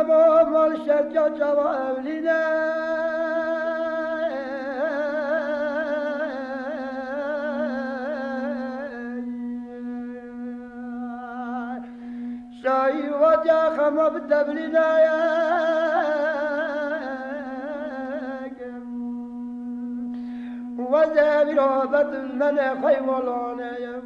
بابا مال شجاع جوابلینا شاي وجا خما بدبلنا يا وجا برابط من خيولنا يا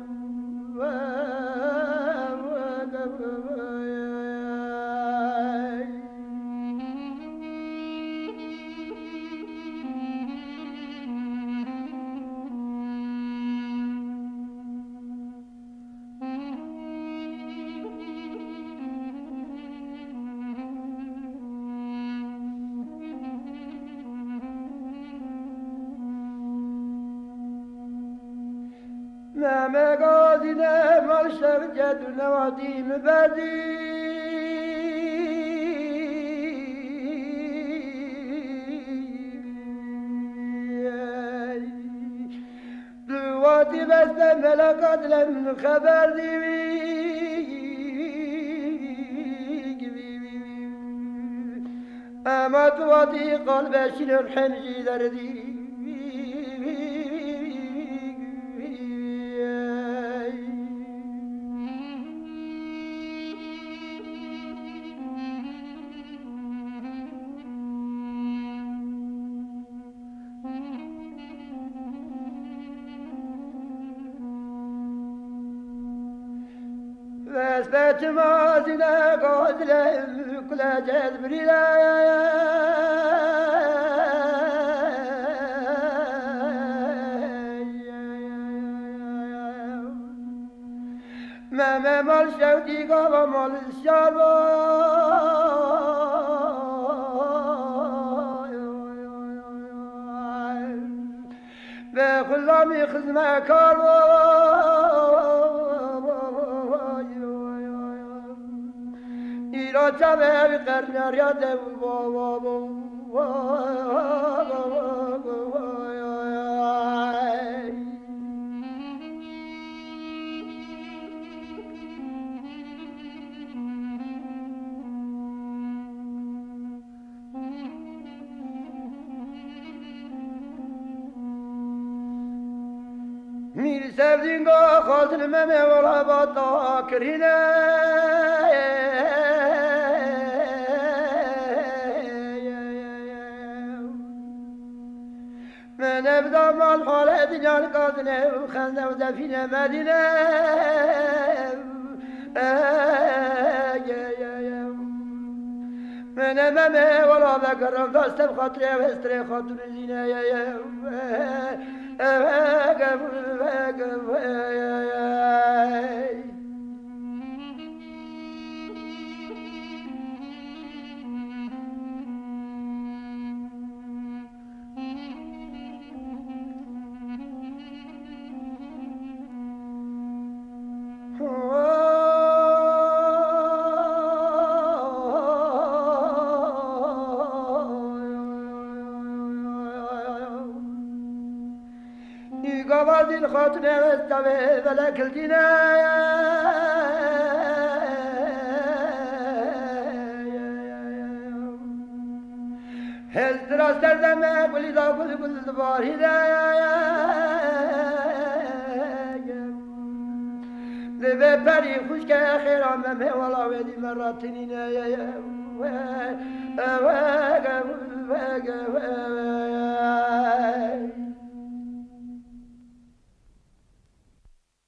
ما قادنا مرشر جد نوادي مبادي دواتي بس ملقات لم خبر دي أما دواتي قلب شنو الحنجي دردي بس مازنا قادلة كل جذب ما مال شودي قام مال الشاربة بخلامي خزمة كاربة إلى جبل قرن رياض مير سبزين قا خاطر ممي ولا باتا كرهنا من ابدا مال حالة دنيا قادنا وخلنا ودفينا مدينة من ممي ولا بقرب دست بخاطري وستري خاطر زينة قواضي الخاطر واستوي بلا كلتنا هل ترى سردما قولي ذا قل دبار هدايا ذبي بري خوشك خير عمامي والله ويدي مراتنين يا